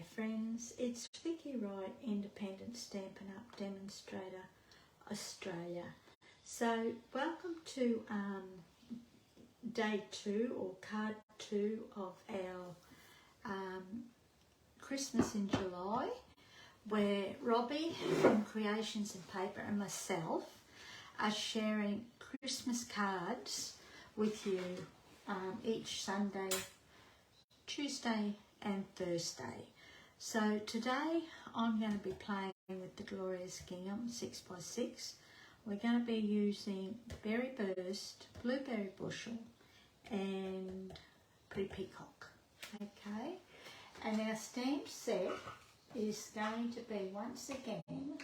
G'day friends, it's Vicky Wright, Independent Stampin' Up Demonstrator, Australia. So welcome to day 2 or card 2 of our Christmas in July, where Robbie from Creations and Paper and myself are sharing Christmas cards with you each Sunday, Tuesday and Thursday. So today I'm going to be playing with the Glorious Gingham 6x6. We're going to be using Berry Burst, Blueberry Bushel and Pretty Peacock. Okay, and our stamp set is going to be once again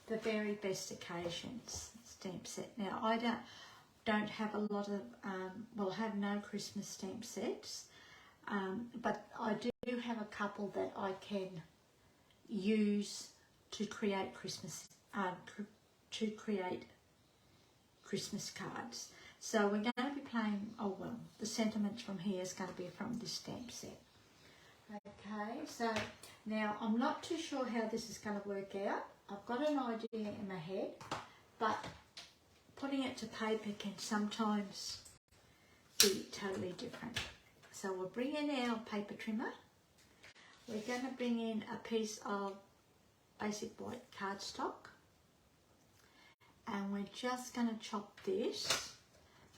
the Very Best Occasions stamp set. Now I don't have a lot of, well, have no Christmas stamp sets. But I do have a couple that I can use to create Christmas cards. So we're going to be playing, oh well, the sentiments from here is going to be from this stamp set. Okay, so now I'm not too sure how this is going to work out. I've got an idea in my head, but putting it to paper can sometimes be totally different. So we'll bring in our paper trimmer. We're going to bring in a piece of basic white cardstock, and we're just going to chop this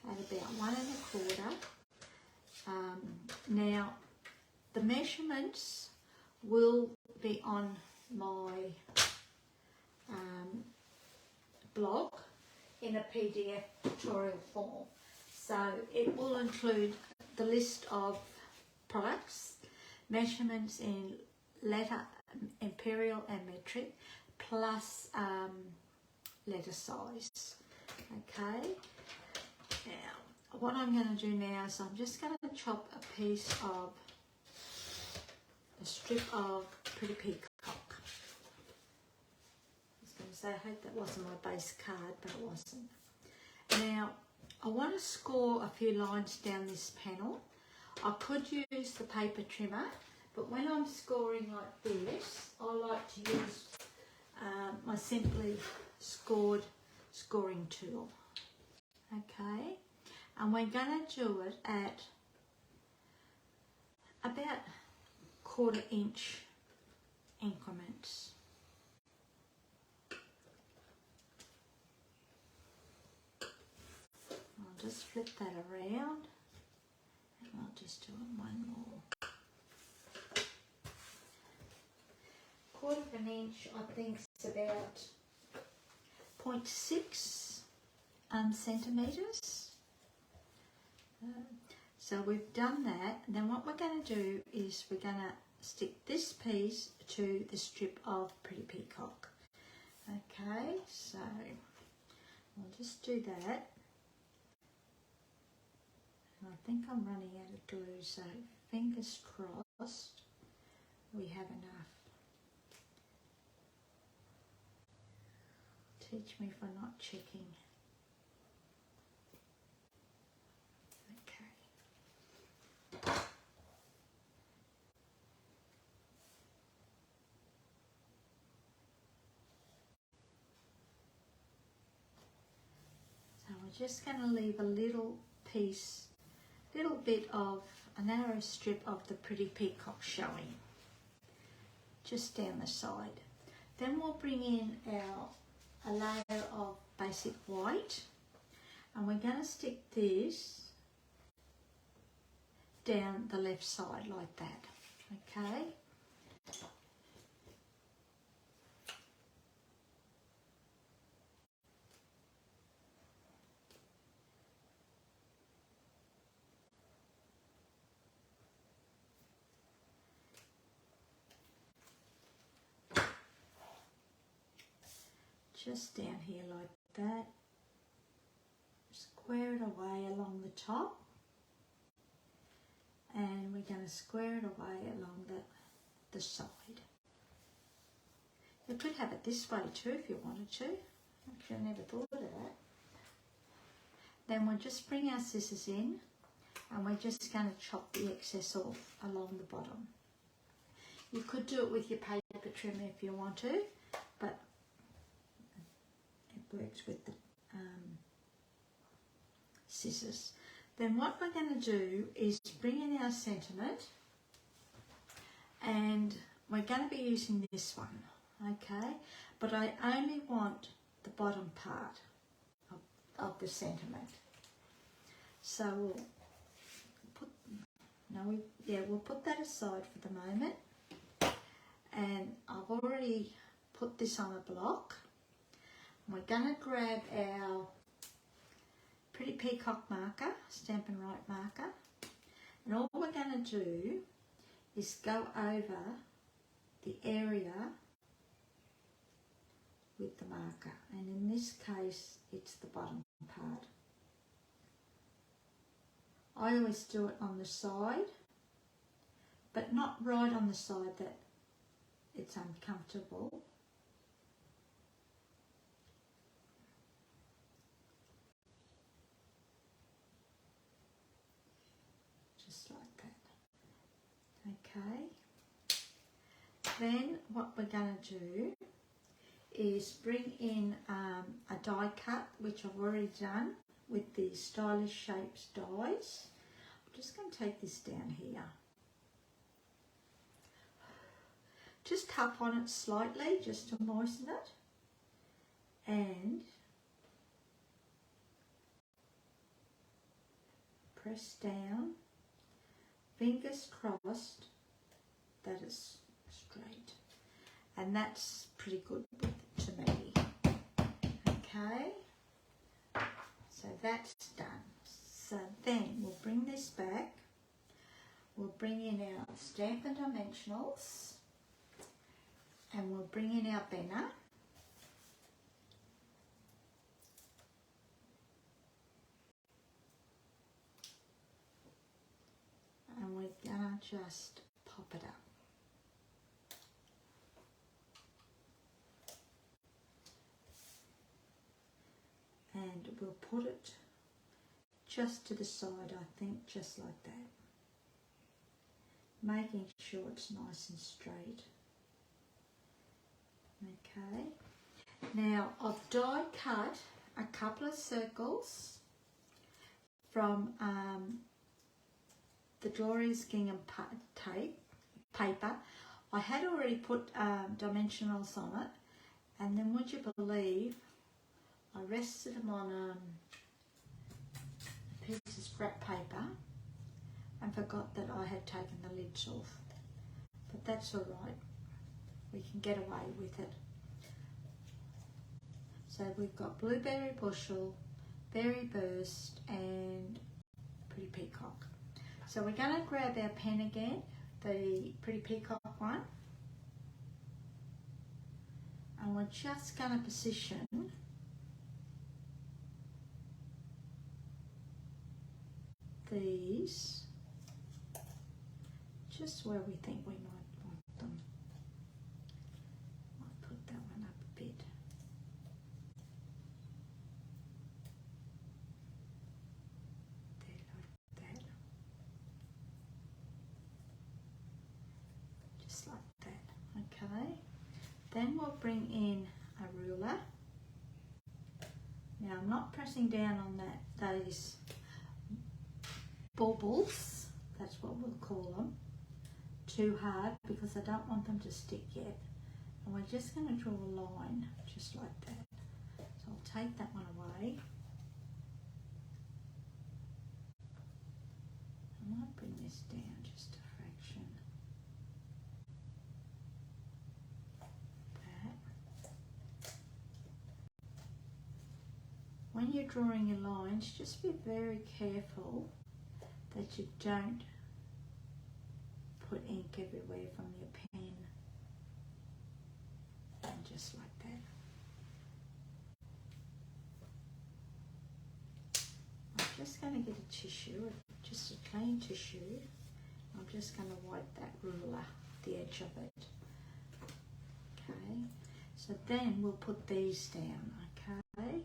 at about 1 1/4. Now the measurements will be on my blog in a PDF tutorial form. So it will include the list of products, measurements in letter, imperial and metric, plus letter size. Okay, now what I'm going to do now is I'm just going to chop a strip of Pretty Peacock. I was going to say, I hope that wasn't my base card, but it wasn't. Now I want to score a few lines down this panel. I could use the paper trimmer, but when I'm scoring like this, I like to use my simply scoring tool. Okay, and we're going to do it at about 1/4 inch increments. Just flip that around and I'll just do it one more. 1/4 inch, I think it's about 0.6 centimetres. So we've done that, and then what we're going to do is we're going to stick this piece to the strip of Pretty Peacock. Okay, so I'll just do that. I think I'm running out of glue, so fingers crossed we have enough. Teach me if I'm not checking. Okay. So we're just going to leave a little bit of a narrow strip of the Pretty Peacock showing just down the side. Then we'll bring in a layer of basic white, and we're going to stick this down the left side like that. Okay, just down here like that. Square it away along the top, and we're going to square it away along the side. You could have it this way too if you wanted to. Actually, I never thought of that. Then we'll just bring our scissors in, and we're just going to chop the excess off along the bottom. You could do it with your paper trimmer if you want to, but it works with the scissors. Then what we're going to do is bring in our sentiment, and we're going to be using this one, okay? But I only want the bottom part of the sentiment. So we'll put that aside for the moment. And I've already put this on a block. We're going to grab our Pretty Peacock marker, Stampin' Write marker, and all we're going to do is go over the area with the marker, and in this case it's the bottom part. I always do it on the side, but not right on the side that it's uncomfortable. Just like that. Okay. Then what we're going to do is bring in a die cut, which I've already done with the Stylish Shapes dies. I'm just going to take this down here. Just tap on it slightly just to moisten it, and press down, fingers crossed that it's straight, and that's pretty good to me. Okay, so that's done. So then we'll bring this back, we'll bring in our Stampin' Dimensionals, and we'll bring in our banner, and we're gonna just pop it up. And we'll put it just to the side, I think, just like that, making sure it's nice and straight. Okay, now I've die cut a couple of circles from the Glorious Gingham paper. I had already put dimensionals on it, and then would you believe I rested them on a piece of scrap paper and forgot that I had taken the lids off, but that's all right. We can get away with it. So we've got Blueberry Bushel, Berry Burst, and Pretty Peacock. So we're going to grab our pen again, the Pretty Peacock one, and we're just going to position these just where we think we might want them. Put that one up a bit. There, like that. Just like that, okay. Then we'll bring in a ruler. Now I'm not pressing down on those baubles, that's what we'll call them, too hard, because I don't want them to stick yet. And we're just going to draw a line just like that. So I'll take that one away. I might bring this down just a fraction. That. When you're drawing your lines, just be very careful that you don't put ink everywhere from your pen, and just like that. I'm just going to get a tissue, just a clean tissue. I'm just going to wipe that ruler, the edge of it. Okay, so then we'll put these down, okay?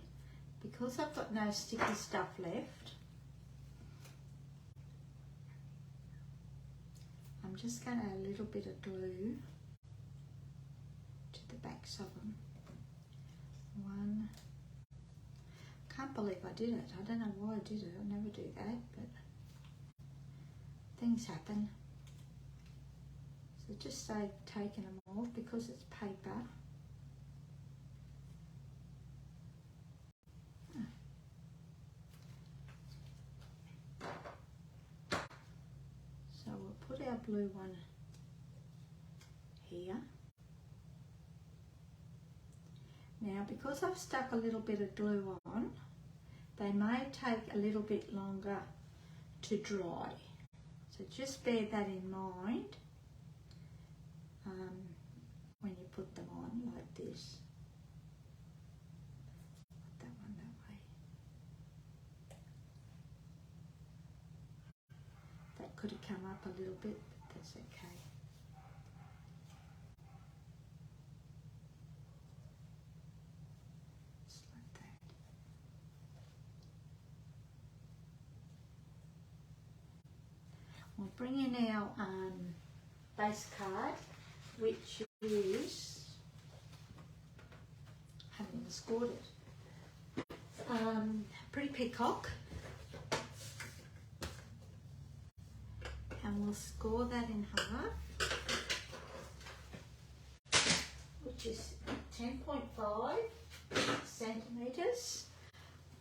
Because I've got no sticky stuff left, I'm just going to add a little bit of glue to the backs of them. One. Can't believe I did it. I don't know why I did it. I never do that, but things happen. So just say taking them off because it's paper. So we'll put our blue one here. Now, because I've stuck a little bit of glue on, they may take a little bit longer to dry. So just bear that in mind when you put them on like this. Put that one that way. That could have come up a little bit, but that's okay. We'll bring in our base card, which is, I haven't even scored it, Pretty Peacock, and we'll score that in half, which is 10.5 centimetres,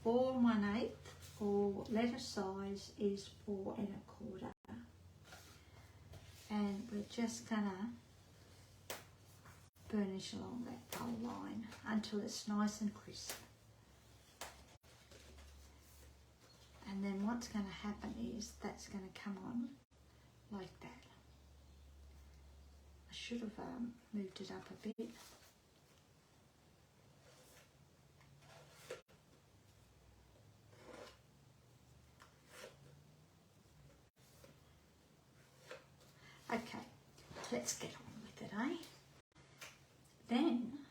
4 1/8, for letter size is 4 1/4. And we're just gonna burnish along that pole line until it's nice and crisp. And then what's going to happen is that's going to come on like that. I should have moved it up a bit. Okay, let's get on with it, eh? Then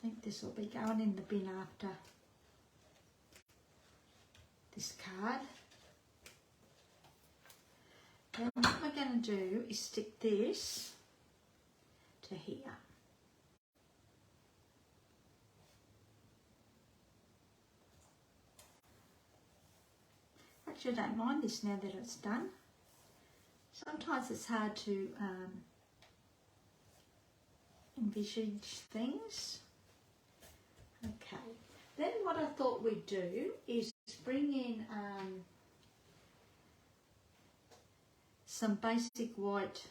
I think this will be going in the bin after this card. Then what we're going to do is stick this to here. Actually, I don't mind this now that it's done. Sometimes it's hard to envisage things. Okay, then what I thought we'd do is bring in some basic white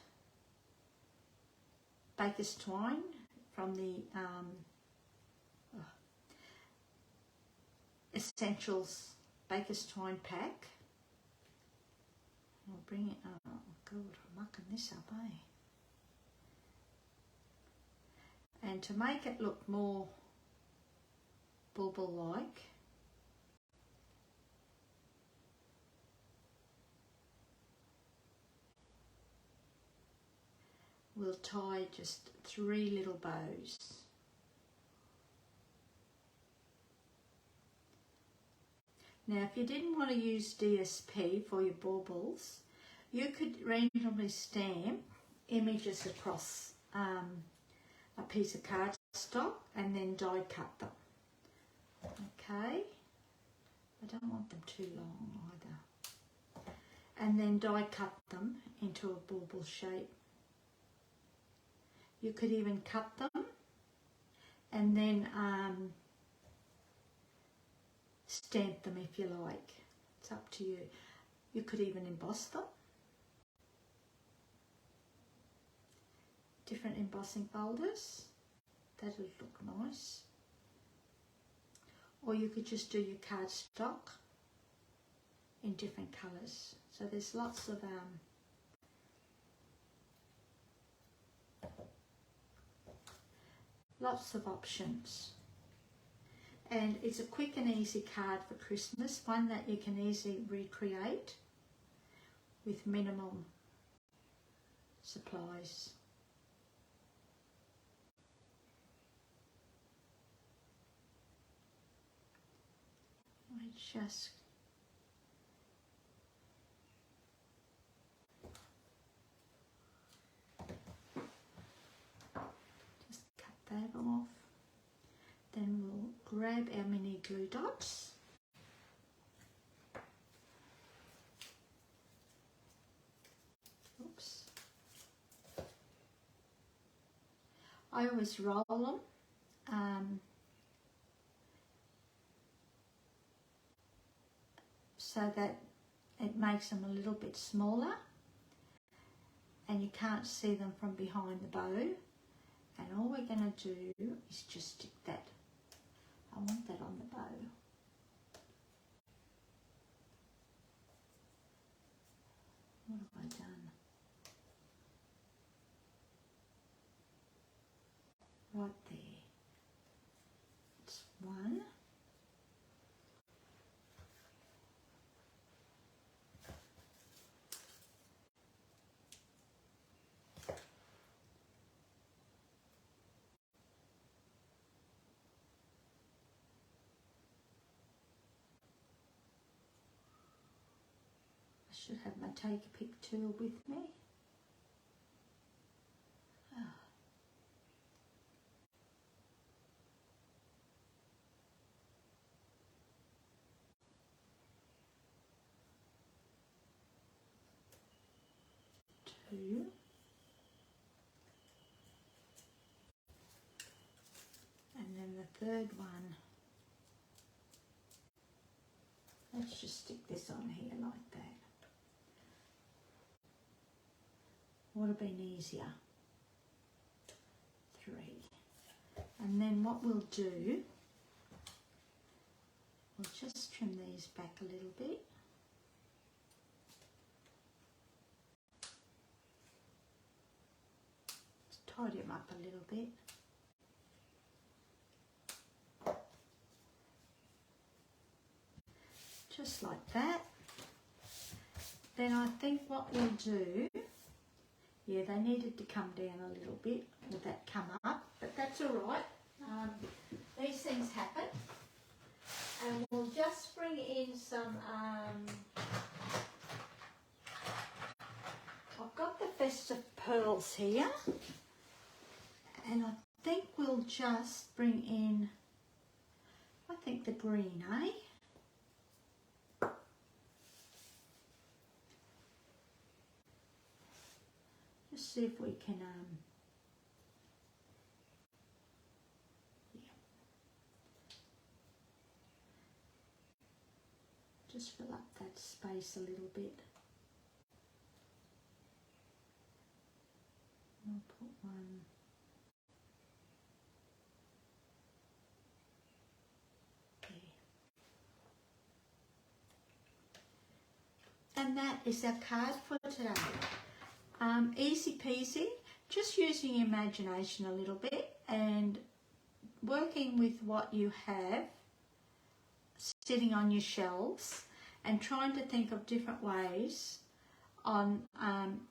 baker's twine from the Essentials Baker's Twine pack. I'll bring it, oh god, I'm mucking this up, eh? And to make it look more bauble-like, we'll tie just 3 little bows. Now, if you didn't want to use DSP for your baubles, you could randomly stamp images across a piece of cardstock and then die cut them. Okay, I don't want them too long either. And then die cut them into a bauble shape. You could even cut them and then stamp them if you like. It's up to you. You could even emboss them. Different embossing folders. That'll look nice. Or you could just do your cardstock in different colours. So there's lots of options. And it's a quick and easy card for Christmas, one that you can easily recreate with minimum supplies. just cut that off. Then we'll grab our mini glue dots. Oops. I always roll them so that it makes them a little bit smaller and you can't see them from behind the bow. And all we're going to do is just stick that. I want that on the bow. What have I done? Right there. It's one. I should have my take a pic tool with me. Two. And then the third one. Let's just stick this on here like that. Would have been easier. Three. And then what we'll do, we'll just trim these back a little bit. Just tidy them up a little bit. Just like that. Then I think what we'll do, yeah, they needed to come down a little bit, or that come up, but that's all right. These things happen. And we'll just bring in some, I've got the Festive Pearls here, and I think we'll just bring in, I think the green, eh? Just see if we can, yeah. Just fill up that space a little bit. I'll put one. There. And that is our card for today. Easy peasy, just using your imagination a little bit and working with what you have sitting on your shelves and trying to think of different ways on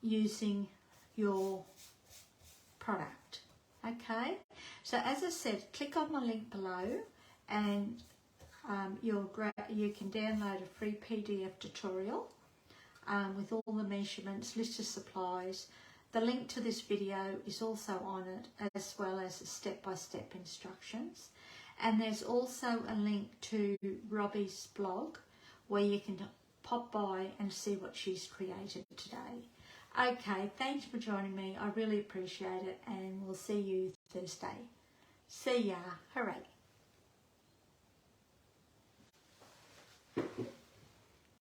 using your product. Okay, so as I said, click on the link below and you can download a free PDF tutorial with all the measurements, list of supplies. The link to this video is also on it, as well as the step-by-step instructions. And there's also a link to Robbie's blog where you can pop by and see what she's created today. Okay, thanks for joining me. I really appreciate it, and we'll see you Thursday. See ya. Hooray.